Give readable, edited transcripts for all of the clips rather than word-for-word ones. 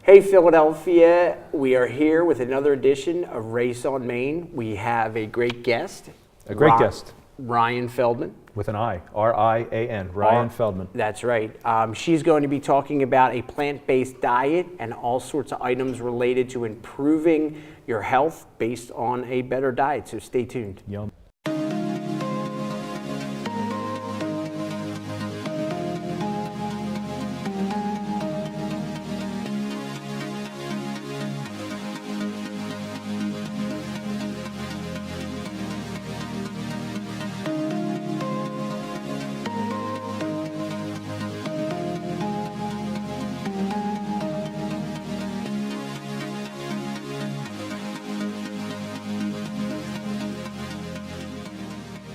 Hey Philadelphia, we are here with another edition of Race on Main. We have a great guest. Rian Feldman. With an I, R-I-A-N, Rian Feldman. That's right. She's going to be talking about a plant-based diet and all sorts of items related to improving your health based on a better diet, so stay tuned. Yum.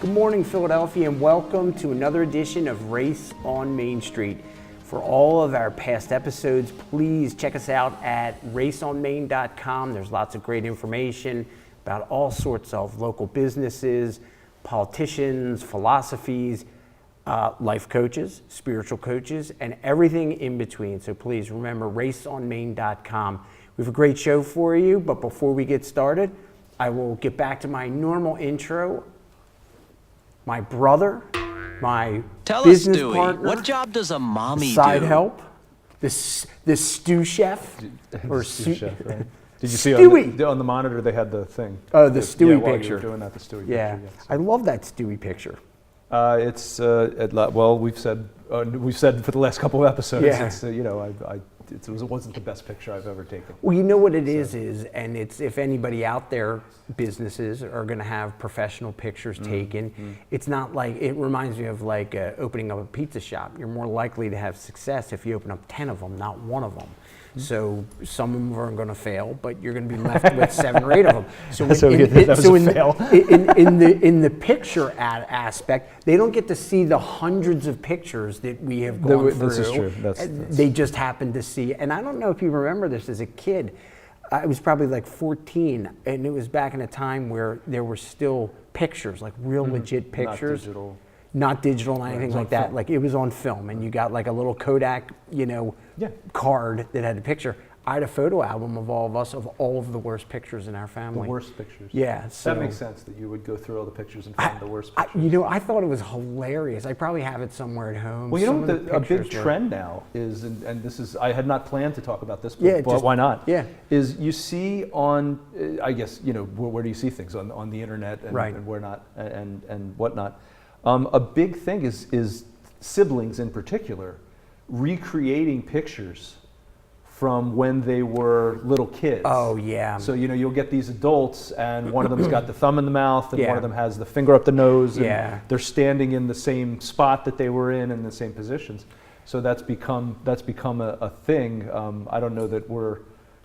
Good morning, Philadelphia, and welcome to another edition of Race on Main Street. For all of our past episodes, please check us out at raceonmain.com. There's lots of great information about all sorts of local businesses, politicians, philosophies, life coaches, spiritual coaches, and everything in between. So please remember raceonmain.com. We have a great show for you, but before we get started, I will get back to my normal intro. My brother, my business Stewie, partner, what job does a mommy side do? help, the stew chef, or Stew chef, right? Did you see on the monitor they had the thing? Oh, the Stewie while picture. You were doing that, the Stewie Yeah, picture. Yes. I love that Stewie picture. It's well, we've said for the last couple of episodes. Yeah. It's it wasn't the best picture I've ever taken. Well, you know what it is, and it's if anybody out there, businesses are going to have professional pictures taken. It's not like, it reminds me of like opening up a pizza shop. You're more likely to have success if you open up 10 of them, not one of them. So some of them are going to fail, but you're going to be left with 7 or 8 of them. So in the picture aspect, they don't get to see the hundreds of pictures that we have gone through. This is true. They just happen to see, and I don't know if you remember this as a kid. I was probably like 14, and it was back in a time where there were still pictures, like real legit pictures. Not digital or anything like that. Film. Like it was on film, and you got like a little Kodak, card that had a picture. I had a photo album of all of us of all of the worst pictures in our family. The worst pictures. Yeah. So that makes sense that you would go through all the pictures and find the worst pictures. I thought it was hilarious. I probably have it somewhere at home. Well, you know what a big trend now is, and this is, I had not planned to talk about this, but why not? Yeah. Is you see on, I guess, where do you see things? On the internet and where not, and whatnot. A big thing is siblings in particular recreating pictures from when they were little kids. Oh, yeah. So, you'll get these adults, and one of them's got the thumb in the mouth, and one of them has the finger up the nose, and they're standing in the same spot that they were in the same positions. So that's become a thing. I don't know that we're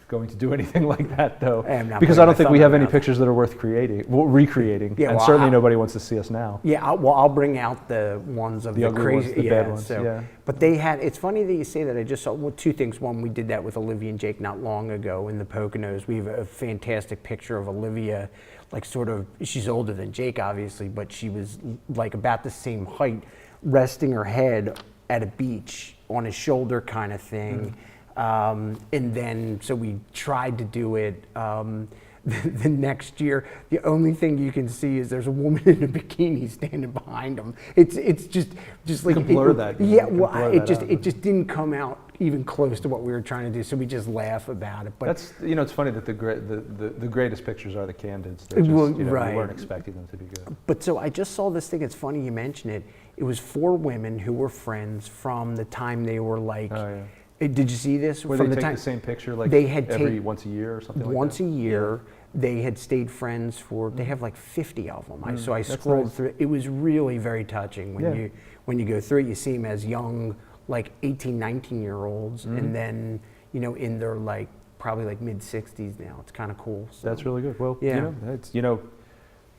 going to do anything like that, though, because I don't think we have any pictures that are worth recreating, and certainly nobody wants to see us now. Yeah, I'll bring out the ones of the crazy, ones, the bad ones. But they had. It's funny that you say that. I just saw 2 things. One, we did that with Olivia and Jake not long ago in the Poconos. We have a fantastic picture of Olivia, like sort of. She's older than Jake, obviously, but she was like about the same height, resting her head at a beach on his shoulder, kind of thing. And then, so we tried to do it the next year. The only thing you can see is there's a woman in a bikini standing behind him. It's just like, you can blur that. Yeah, well, it just didn't come out even close to what we were trying to do. So we just laugh about it. But that's, it's funny that the greatest pictures are the candids. Just, we weren't expecting them to be good. But so I just saw this thing. It's funny you mention it. It was 4 women who were friends from the time they were like. Oh, yeah. Did you see this? Where from they the take time, the same picture like they had once a year or something like that? Once a year, they had stayed friends for, they have like 50 of them. So I scrolled through, it was really very touching when you go through it. You see them as young, like 18, 19-year-olds, and then, in their like, probably like mid-60s now. It's kind of cool. So. That's really good. Well, it's,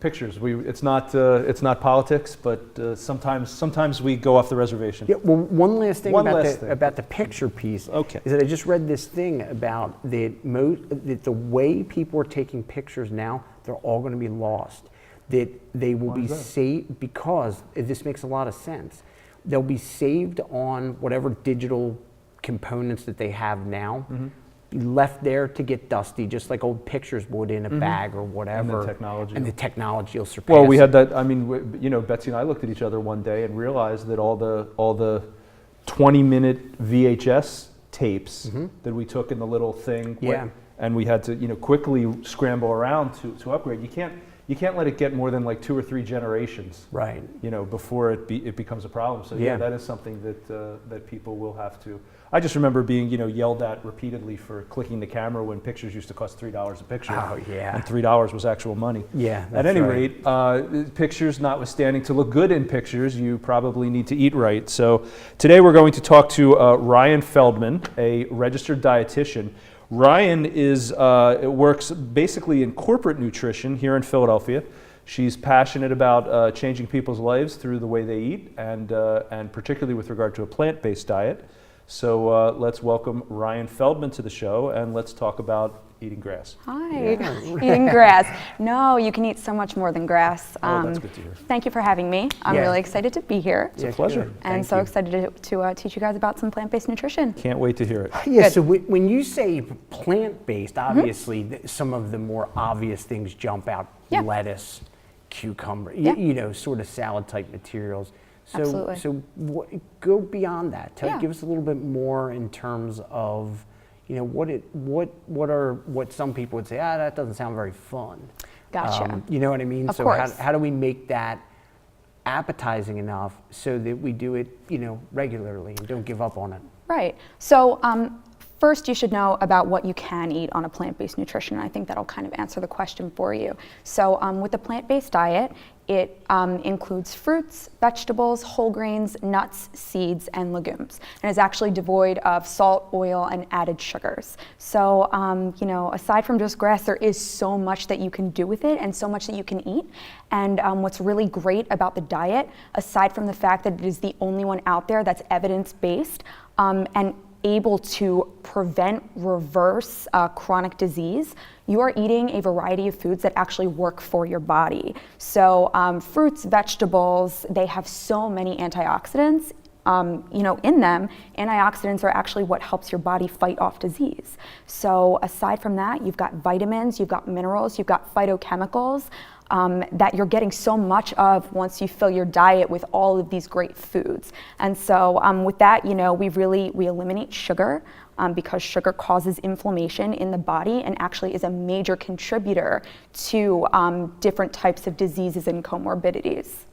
pictures. It's not politics, but sometimes we go off the reservation. Yeah. Well, one last thing about the picture piece. Okay. Is that I just read this thing about that the way people are taking pictures now, they're all going to be lost. That they will be saved because this makes a lot of sense. They'll be saved on whatever digital components that they have now. Mm-hmm. left there to get dusty, just like old pictures would in a bag or whatever. And the technology will surpass. Well, we had that. I mean, you know, Betsy and I looked at each other one day and realized that all the 20-minute VHS tapes that we took in the little thing, and we had to, you know, quickly scramble around to upgrade. You can't let it get more than like 2 or 3 generations, right? You know, before it becomes a problem. So yeah, that is something that people will have to. I just remember being, you know, yelled at repeatedly for clicking the camera when pictures used to cost $3 a picture. Oh yeah, and $3 was actual money. Yeah. At any rate, pictures notwithstanding, to look good in pictures, you probably need to eat right. So today we're going to talk to Rian Feldman, a registered dietitian. Ryan works basically in corporate nutrition here in Philadelphia. She's passionate about changing people's lives through the way they eat, and particularly with regard to a plant-based diet. So let's welcome Rian Feldman to the show, and let's talk about eating grass. Hi, eating grass. No, you can eat so much more than grass. That's good to hear. Thank you for having me. I'm really excited to be here. It's a pleasure. And so excited to teach you guys about some plant-based nutrition. Can't wait to hear it. Yeah, Good. so when you say plant-based, obviously some of the more obvious things jump out. Yeah. Lettuce, cucumber, Yeah. you know, sort of salad-type materials. Absolutely. So go beyond that. Yeah. Give us a little bit more in terms of, you know, what some people would say, that doesn't sound very fun. Gotcha. You know what I mean? Of so course. how do we make that appetizing enough so that we do it, you know, regularly and don't give up on it? Right. So first, you should know about what you can eat on a plant-based nutrition. I think that'll kind of answer the question for you. So with a plant-based diet, it includes fruits, vegetables, whole grains, nuts, seeds, and legumes, and is actually devoid of salt, oil, and added sugars. So, you know, aside from just grass, there is so much that you can do with it and so much that you can eat. And what's really great about the diet, aside from the fact that it is the only one out there that's evidence-based and able to prevent, reverse chronic disease, you are eating a variety of foods that actually work for your body. So fruits, vegetables, they have so many antioxidants you know, in them. Antioxidants are actually what helps your body fight off disease. So aside from that, you've got vitamins, you've got minerals, you've got phytochemicals, that you're getting so much of once you fill your diet with all of these great foods. And so with that, you know, we eliminate sugar because sugar causes inflammation in the body and actually is a major contributor to different types of diseases and comorbidities.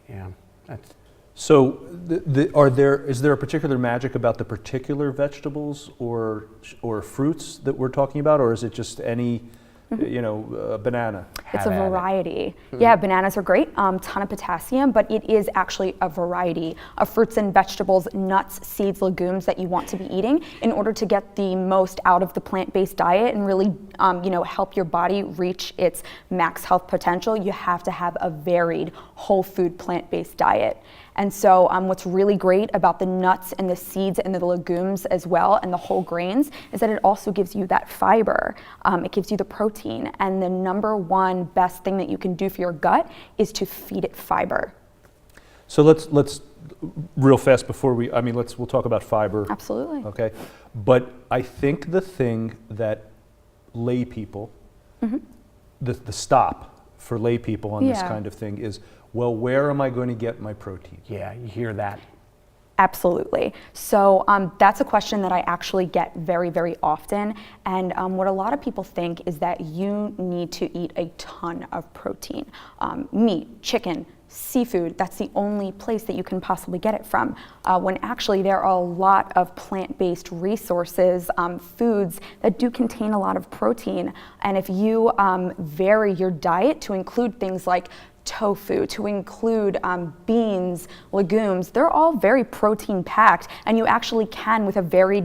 Yeah, that's. So, is there a particular magic about the particular vegetables or fruits that we're talking about, or is it just any? You know, banana. It's a variety. Yeah, bananas are great, ton of potassium, but it is actually a variety of fruits and vegetables, nuts, seeds, legumes that you want to be eating in order to get the most out of the plant-based diet and really, you know, help your body reach its max health potential. You have to have a varied whole food plant-based diet. And so what's really great about the nuts and the seeds and the legumes as well and the whole grains is that it also gives you that fiber. It gives you the protein. And the number one best thing that you can do for your gut is to feed it fiber. So let's real fast before we'll talk about fiber. Absolutely. Okay. But I think the thing that lay people, the stop for lay people on this kind of thing is, well, where am I going to get my protein? Yeah, you hear that. Absolutely. So that's a question that I actually get very, very often. And what a lot of people think is that you need to eat a ton of protein. Meat, chicken, seafood, that's the only place that you can possibly get it from. When actually there are a lot of plant-based resources, foods that do contain a lot of protein. And if you vary your diet to include things like tofu, to include beans, legumes, they're all very protein packed, and you actually can, with a very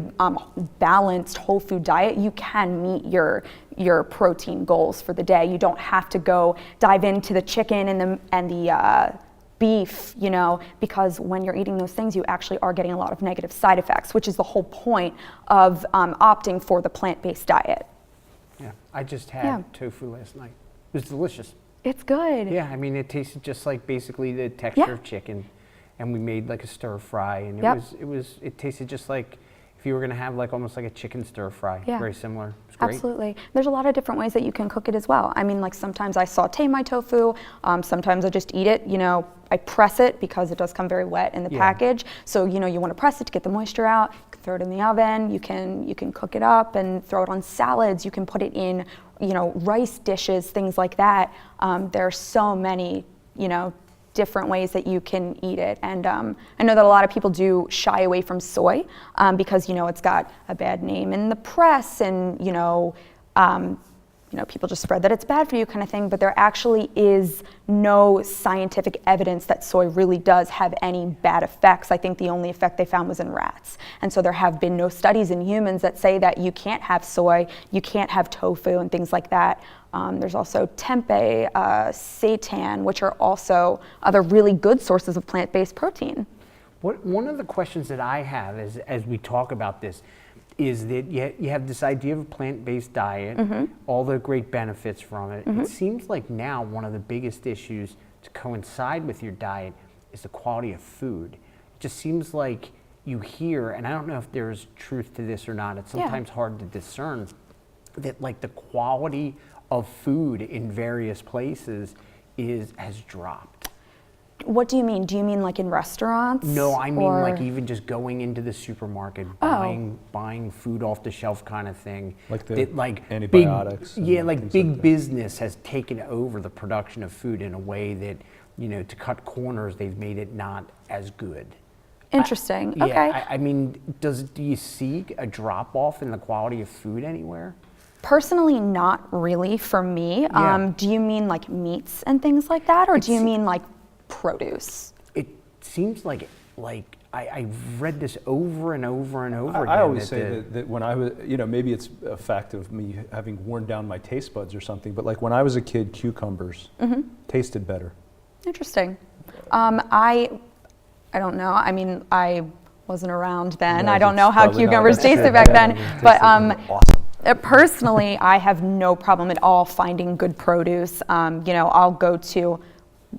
balanced whole food diet, you can meet your protein goals for the day. You don't have to go dive into the chicken and the beef, you know, because when you're eating those things, you actually are getting a lot of negative side effects, which is the whole point of opting for the plant-based diet. Yeah, I just had tofu last night. It was delicious. It's good. Yeah, I mean, it tasted just like basically the texture of chicken, and we made like a stir fry, and it tasted just like if you were going to have like almost like a chicken stir fry. Yeah. Very similar. It's great. Absolutely. There's a lot of different ways that you can cook it as well. I mean, like sometimes I saute my tofu, sometimes I just eat it, I press it because it does come very wet in the package. So, you want to press it to get the moisture out, you can throw it in the oven, you can cook it up and throw it on salads, you can put it in, rice dishes, things like that. There are so many, different ways that you can eat it. And I know that a lot of people do shy away from soy because, it's got a bad name in the press and, people just spread that it's bad for you kind of thing, but there actually is no scientific evidence that soy really does have any bad effects. I think the only effect they found was in rats. And so there have been no studies in humans that say that you can't have soy, you can't have tofu and things like that. There's also tempeh, seitan, which are also other really good sources of plant-based protein. One of the questions that I have as we talk about this is that you have this idea of a plant-based diet, all the great benefits from it. It seems like now one of the biggest issues to coincide with your diet is the quality of food. It just seems like you hear, and I don't know if there's truth to this or not, it's sometimes hard to discern, that like the quality of food in various places has dropped. What do you mean? Do you mean like in restaurants? No, I mean like even just going into the supermarket, buying food off the shelf kind of thing. Like the antibiotics. antibiotics. Big business has taken over the production of food in a way that, to cut corners, they've made it not as good. Interesting. Okay. I mean, do you see a drop off in the quality of food anywhere? Personally, not really for me. Do you mean like meats and things like that, or do you mean like produce? It seems like I've read this over and over and over again. I always say that when I was, maybe it's a fact of me having worn down my taste buds or something, but like when I was a kid, cucumbers tasted better. Interesting. I don't know. I mean, I wasn't around then. I don't know how cucumbers tasted back then, but awesome. Personally, I have no problem at all finding good produce. I'll go to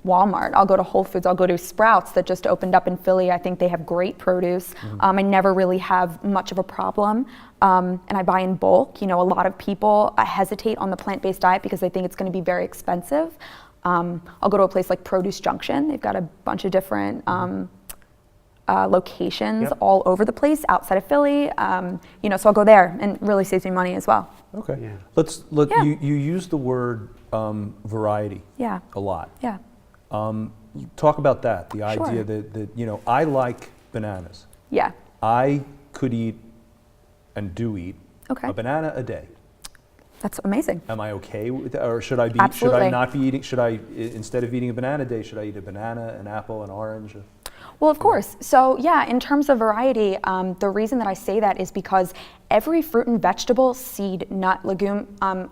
Walmart, I'll go to Whole Foods, I'll go to Sprouts that just opened up in Philly. I think they have great produce. I never really have much of a problem. And I buy in bulk. A lot of people hesitate on the plant-based diet because they think it's going to be very expensive. I'll go to a place like Produce Junction. They've got a bunch of different locations all over the place outside of Philly. So I'll go there, and it really saves me money as well. Okay. Yeah. You use the word variety a lot. Yeah. Talk about that, the idea that I like bananas. Yeah. I could eat and do eat a banana a day. That's amazing. Am I okay with that? Or should I be? Absolutely. Should I not be eating? Should I, instead of eating a banana a day, should I eat a banana, an apple, an orange? Well, of course. So yeah, in terms of variety, the reason that I say that is because every fruit and vegetable, seed, nut, legume,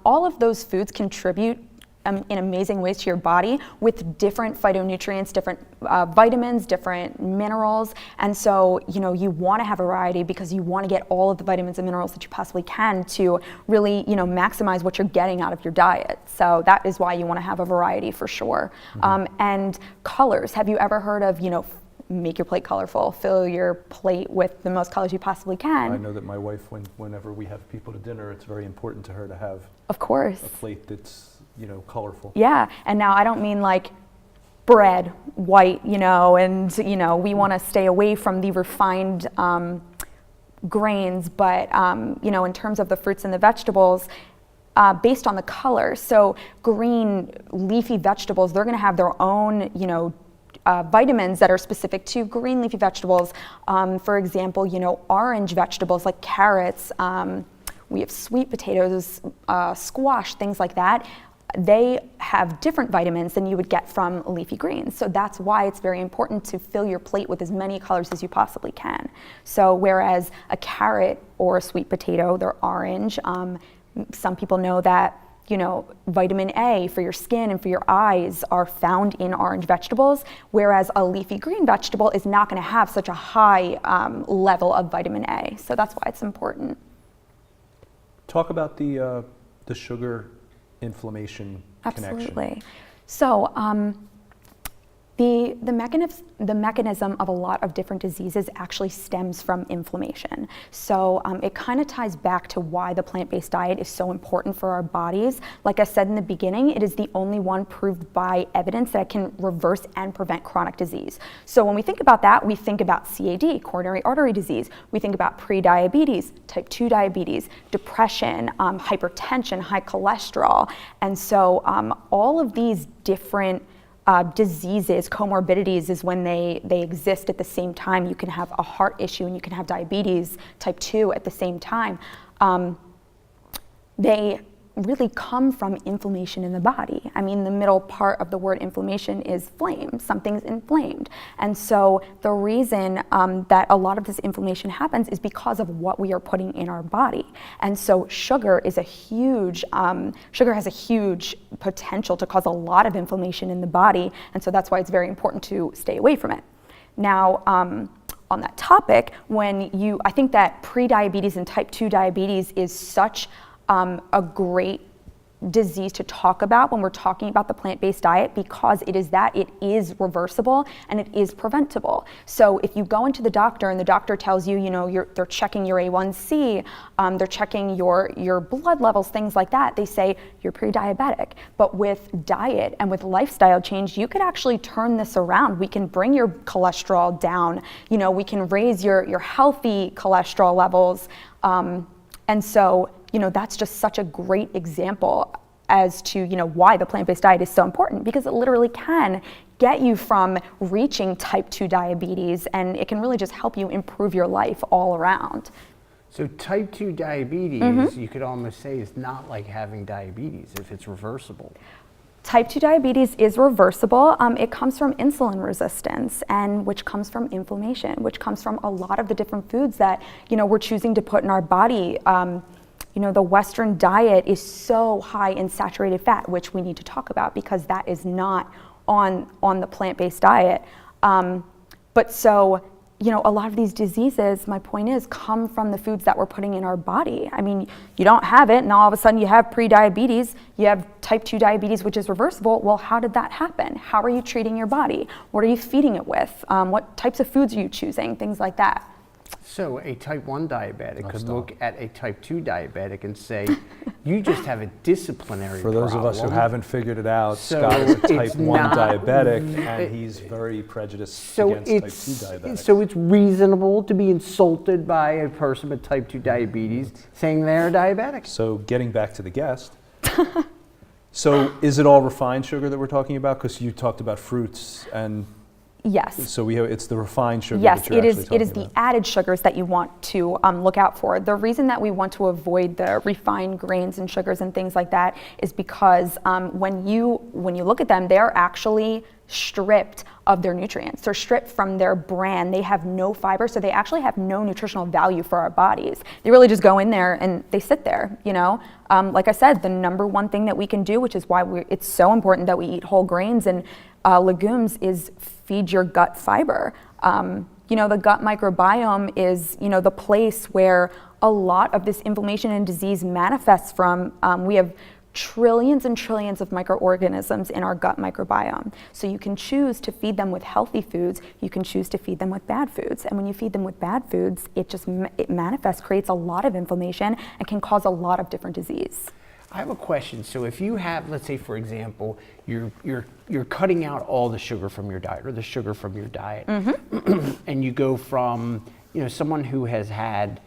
all of those foods contribute in amazing ways to your body with different phytonutrients, different vitamins, different minerals. And so, you want to have variety because you want to get all of the vitamins and minerals that you possibly can to really, maximize what you're getting out of your diet. So that is why you want to have a variety for sure. And colors. Have you ever heard of, make your plate colorful, fill your plate with the most colors you possibly can? I know that my wife, whenever we have people to dinner, it's very important to her to have a plate that's colorful. Yeah, and now I don't mean like bread, white, and we want to stay away from the refined grains, but in terms of the fruits and the vegetables, based on the color. So green leafy vegetables, they're going to have their own, vitamins that are specific to green leafy vegetables. For example, orange vegetables like carrots, we have sweet potatoes, squash, things like that. They have different vitamins than you would get from leafy greens. So that's why it's very important to fill your plate with as many colors as you possibly can. So whereas a carrot or a sweet potato, they're orange. Some people know that vitamin A for your skin and for your eyes are found in orange vegetables, whereas a leafy green vegetable is not going to have such a high level of vitamin A. So that's why it's important. Talk about the sugar inflammation Absolutely. connection. So The mechanism of a lot of different diseases actually stems from inflammation. So it kind of ties back to why the plant-based diet is so important for our bodies. Like I said in the beginning, it is the only one proved by evidence that can reverse and prevent chronic disease. So when we think about that, we think about CAD, coronary artery disease. We think about pre-diabetes, type 2 diabetes, depression, hypertension, high cholesterol. And so all of these different diseases, comorbidities, is when they exist at the same time. You can have a heart issue and you can have diabetes type 2 at the same time. They really come from inflammation in the body. I mean, the middle part of the word inflammation is flame. Something's inflamed. And so the reason that a lot of this inflammation happens is because of what we are putting in our body. And so sugar has a huge potential to cause a lot of inflammation in the body. And so that's why it's very important to stay away from it. Now, on that topic, I think that pre-diabetes and type 2 diabetes is such a great disease to talk about when we're talking about the plant-based diet, because it is reversible and it is preventable. So if you go into the doctor and the doctor tells you, they're checking your A1C, they're checking your blood levels, things like that, they say you're pre-diabetic. But with diet and with lifestyle change, you could actually turn this around. We can bring your cholesterol down. We can raise your healthy cholesterol levels. And so, that's just such a great example as to, why the plant-based diet is so important, because it literally can get you from reaching type 2 diabetes, and it can really just help you improve your life all around. So type 2 diabetes, you could almost say, is not like having diabetes if it's reversible. Type 2 diabetes is reversible. It comes from insulin resistance, and which comes from inflammation, which comes from a lot of the different foods that, we're choosing to put in our body. The Western diet is so high in saturated fat, which we need to talk about because that is not on the plant-based diet. But so, a lot of these diseases, my point is, come from the foods that we're putting in our body. I mean, you don't have it, and all of a sudden you have pre-diabetes, you have type 2 diabetes, which is reversible. Well, how did that happen? How are you treating your body? What are you feeding it with? What types of foods are you choosing? Things like that. So a type 1 diabetic could look at a type 2 diabetic and say, you just have a disciplinary problem. For those of us who haven't figured it out, Scott is a type 1 diabetic, and he's very prejudiced against type 2 diabetics. So it's reasonable to be insulted by a person with type 2 diabetes saying they're diabetic. So getting back to the guest, so is it all refined sugar that we're talking about? Because you talked about fruits and... Yes. So it's the refined sugar. Yes, that you're actually talking it is the added sugars that you want to look out for. The reason that we want to avoid the refined grains and sugars and things like that is because when you look at them, they are actually stripped of their nutrients. They're stripped from their bran. They have no fiber, so they actually have no nutritional value for our bodies. They really just go in there and they sit there, Like I said, the number one thing that we can do, which is why it's so important that we eat whole grains and legumes, is feed your gut fiber. The gut microbiome is, the place where a lot of this inflammation and disease manifests from. We have trillions and trillions of microorganisms in our gut microbiome. So you can choose to feed them with healthy foods, you can choose to feed them with bad foods. And when you feed them with bad foods, it manifests, creates a lot of inflammation and can cause a lot of different disease. I have a question. So if you have, let's say, for example, you're cutting out all the sugar from your diet, or the sugar from your diet, and you go from, someone who has had,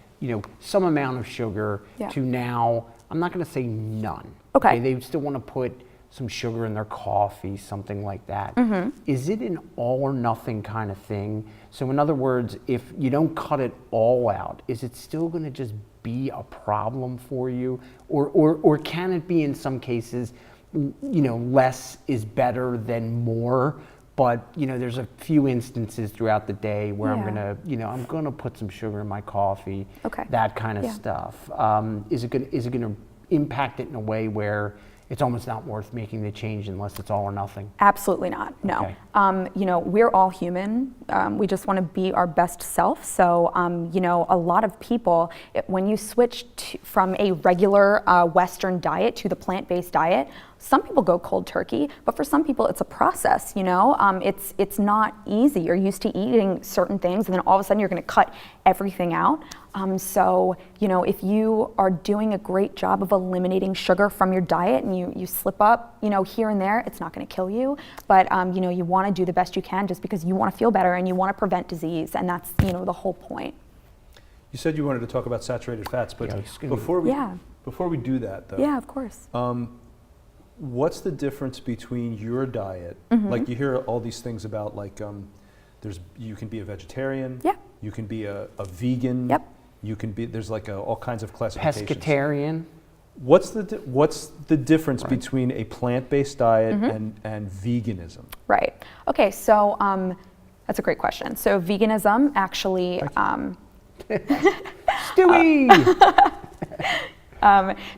some amount of sugar to now, I'm not going to say none. Okay. They still want to put some sugar in their coffee, something like that. Is it an all or nothing kind of thing? So in other words, if you don't cut it all out, is it still going to just be a problem for you? Or can it be in some cases, less is better than more? But there's a few instances throughout the day where I'm gonna put some sugar in my coffee, that kind of stuff. Is it gonna impact it in a way where it's almost not worth making the change unless it's all or nothing? Absolutely not, no. Okay. We're all human. We just want to be our best self. So, a lot of people, when you switch from a regular Western diet to the plant-based diet, Some people go cold turkey, but for some people it's a process, you know? It's not easy. You're used to eating certain things, and then all of a sudden you're gonna cut everything out. So, you know, if you are doing a great job of eliminating sugar from your diet and you slip up, you know, here and there, it's not gonna kill you. But, you know, you wanna do the best you can just because you wanna feel better and you wanna prevent disease. And that's, you know, the whole point. You said you wanted to talk about saturated fats, but before we do that, though. Yeah, of course. What's the difference between your diet? Like you hear all these things about like, you can be a vegetarian. Yeah. You can be a vegan. Yep. You can be, there's like all kinds of classifications. Pescatarian. What's the difference between a plant-based diet and veganism? Right. Okay, so that's a great question. So veganism actually, Stewie!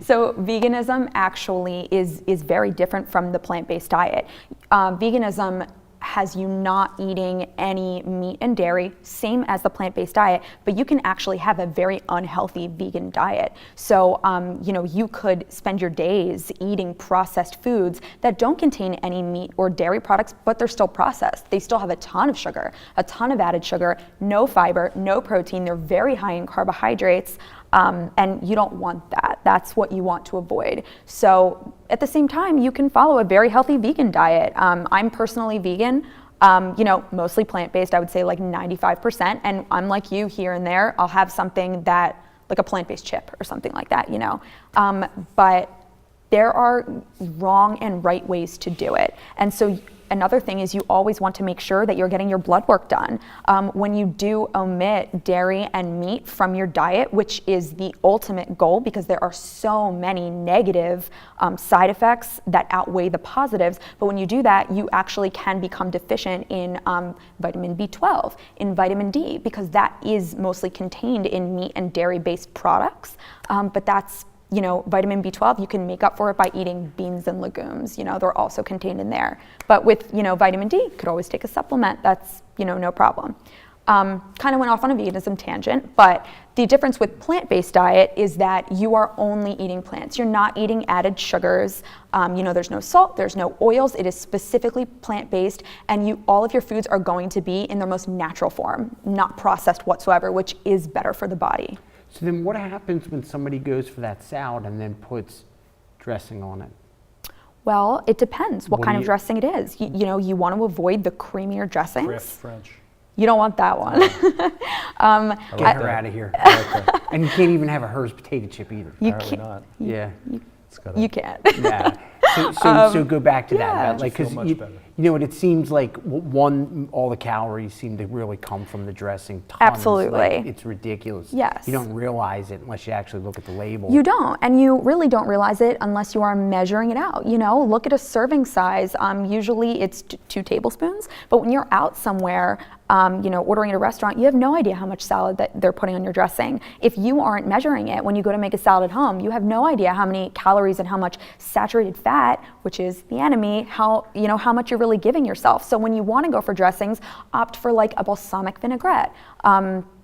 So veganism actually is very different from the plant-based diet. Veganism has you not eating any meat and dairy, same as the plant-based diet, but you can actually have a very unhealthy vegan diet. So, you know, you could spend your days eating processed foods that don't contain any meat or dairy products, but they're still processed. They still have a ton of sugar, a ton of added sugar, no fiber, no protein. They're very high in carbohydrates. And you don't want that. That's what you want to avoid. So at the same time, you can follow a very healthy vegan diet. I'm personally vegan, you know, mostly plant-based, I would say like 95%. And I'm like you, here and there, I'll have something that, like a plant-based chip or something like that, you know. But there are wrong and right ways to do it. And so another thing is you always want to make sure that you're getting your blood work done. When you do omit dairy and meat from your diet, which is the ultimate goal because there are so many negative side effects that outweigh the positives, but when you do that, you actually can become deficient in vitamin B12, in vitamin D, because that is mostly contained in meat and dairy-based products, but that's, you know, vitamin B12, you can make up for it by eating beans and legumes. You know, they're also contained in there. But with, you know, vitamin D, you could always take a supplement. That's, you know, no problem. Kind of went off on a veganism tangent, but the difference with plant-based diet is that you are only eating plants. You're not eating added sugars. You know, there's no salt, there's no oils. It is specifically plant-based, and all of your foods are going to be in their most natural form, not processed whatsoever, which is better for the body. So then what happens when somebody goes for that salad and then puts dressing on it? Well, it depends what kind of dressing it is. You know, you want to avoid the creamier dressings. Kraft French. You don't want that one. Get her out of here. And you can't even have a Hers potato chip either. You can't. Not. Yeah. You can't. Yeah. So go back to that. Like, because you know what, it seems like all the calories seem to really come from the dressing. Tons. Absolutely. Like, it's ridiculous. Yes. You don't realize it unless you actually look at the label. You don't, and you really don't realize it unless you are measuring it out. You know, look at a serving size. Usually it's 2 tablespoons, but when you're out somewhere, you know, ordering at a restaurant, you have no idea how much salad that they're putting on your dressing. If you aren't measuring it when you go to make a salad at home, you have no idea how many calories and how much saturated fat, which is the enemy, how much you're really giving yourself. So when you want to go for dressings, opt for like a balsamic vinaigrette.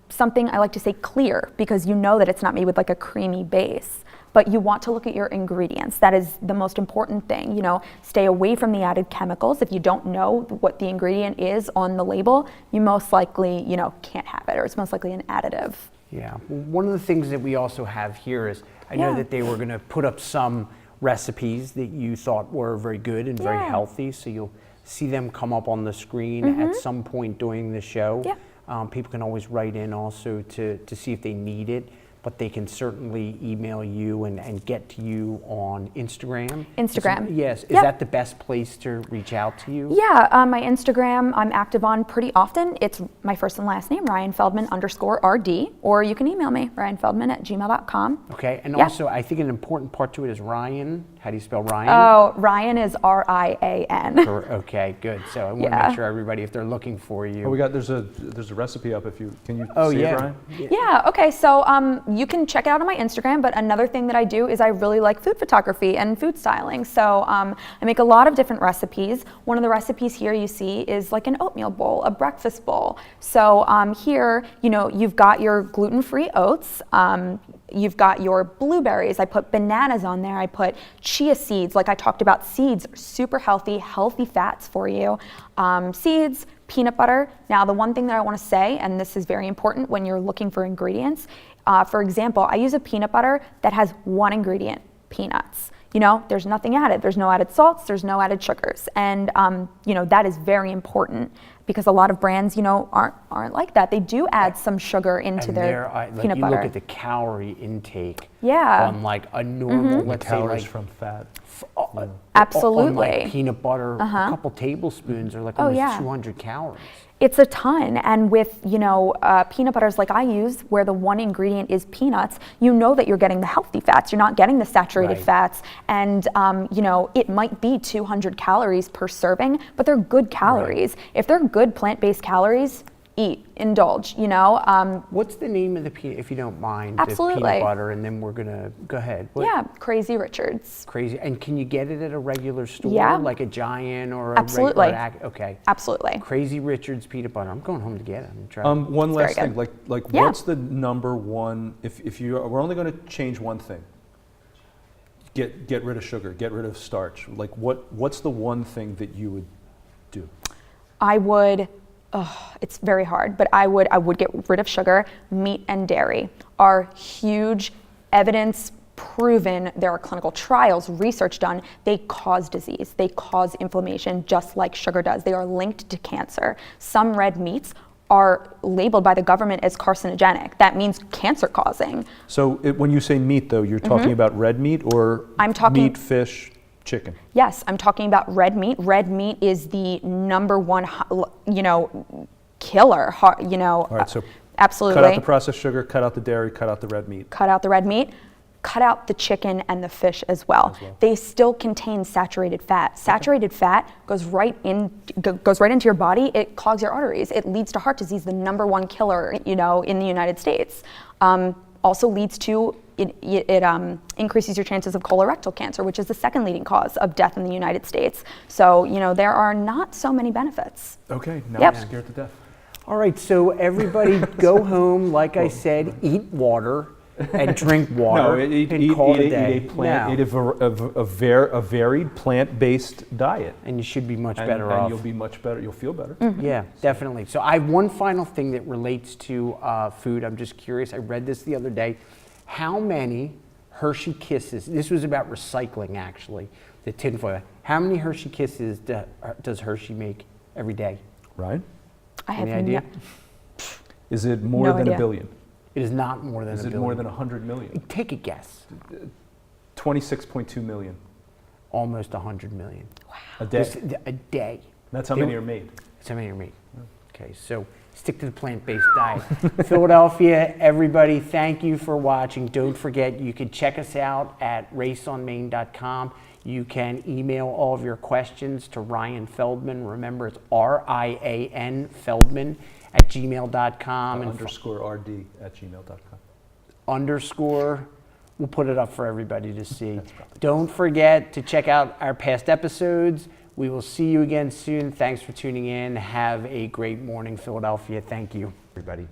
Something I like to say clear, because you know that it's not made with like a creamy base. But you want to look at your ingredients. That is the most important thing. You know, stay away from the added chemicals. If you don't know what the ingredient is on the label, you most likely, you know, can't have it, or it's most likely an additive. Yeah. Well, one of the things that we also have here is, I know that they were going to put up some recipes that you thought were very good and very healthy, so you'll see them come up on the screen at some point during the show. Yeah. People can always write in also to see if they need it, but they can certainly email you and get to you on Instagram. Yes. Is that the best place to reach out to you? Yeah, my Instagram I'm active on pretty often. It's my first and last name, Rian Feldman _RD, or you can email me, ryanfeldman@gmail.com. Okay, and also I think an important part to it is Ryan. How do you spell Ryan? Oh, Ryan is R-I-A-N. Okay, good. So I want to make sure everybody, if they're looking for you. Oh, there's a recipe up if you, can you see it, Ryan? Yeah, okay, so you can check it out on my Instagram, but another thing that I do is I really like food photography and food styling. So I make a lot of different recipes. One of the recipes here you see is like an oatmeal bowl, a breakfast bowl. So here, you know, you've got your gluten-free oats. you've got your blueberries. I put bananas on there. I put chia seeds. Like I talked about, seeds are super healthy fats for you. Seeds, peanut butter. Now, the one thing that I want to say, and this is very important when you're looking for ingredients, for example, I use a peanut butter that has one ingredient, peanuts. You know, there's nothing added. There's no added salts. There's no added sugars. And, you know, that is very important because a lot of brands, you know, aren't like that. They do add some sugar into their peanut butter. You look at the calorie intake yeah. on like a normal, let's say like from fat. Absolutely. On like peanut butter, a couple tablespoons are like almost 200 calories. It's a ton, and with, you know, peanut butters like I use, where the one ingredient is peanuts, you know that you're getting the healthy fats. You're not getting the saturated fats, and you know, it might be 200 calories per serving, but they're good calories. Right. If they're good plant-based calories, eat, indulge, you know. What's the name of the peanut, if you don't mind? Absolutely. The peanut butter, and then we're gonna go ahead. Yeah, Crazy Richard's. Crazy, and can you get it at a regular store, yeah. like a Giant or Absolutely. a regular? Okay. Absolutely. Crazy Richard's peanut butter. I'm going home to get it. One last thing, like what's the number one? If you we're only going to change one thing. Get rid of sugar. Get rid of starch. Like what's the one thing that you would do? I would. It's very hard, but I would get rid of sugar. Meat and dairy are huge, evidence proven. There are clinical trials, research done. They cause disease. They cause inflammation, just like sugar does. They are linked to cancer. Some red meats are labeled by the government as carcinogenic. That means cancer causing. So when you say meat, though, you're talking about red meat or meat, fish, chicken? Yes, I'm talking about red meat. Red meat is the number one, you know, killer, you know. All right, so absolutely. Cut out the processed sugar, cut out the dairy, cut out the red meat. Cut out the red meat, cut out the chicken and the fish as well. They still contain saturated fat. Saturated fat goes right into your body. It clogs your arteries. It leads to heart disease, the number one killer, you know, in the United States. Also leads to it increases your chances of colorectal cancer, which is the second leading cause of death in the United States. So, you know, there are not so many benefits. Okay, now I'm scared to death. All right, so everybody go home, like I said, eat water and drink water and call it a day. Eat a varied plant-based diet. And you should be much better off. And you'll be much better, you'll feel better. Yeah, definitely. So I have one final thing that relates to food. I'm just curious, I read this the other day. How many Hershey Kisses, this was about recycling actually, the tinfoil. How many Hershey Kisses does Hershey make every day? Ryan? I have any idea? Is it more than idea. a billion? It is not more than a billion. Is it more than 100 million? Take a guess. 26.2 million. Almost 100 million. Wow. A day? A day. That's how many are made. That's how many are made. Okay, so stick to the plant-based diet. Philadelphia, everybody, thank you for watching. Don't forget, you can check us out at raceonmain.com. You can email all of your questions to Rian Feldman. Remember, it's RIAN Feldman at gmail.com. And _RD at gmail.com. Underscore, we'll put it up for everybody to see. Don't forget to check out our past episodes. We will see you again soon. Thanks for tuning in. Have a great morning, Philadelphia. Thank you, everybody.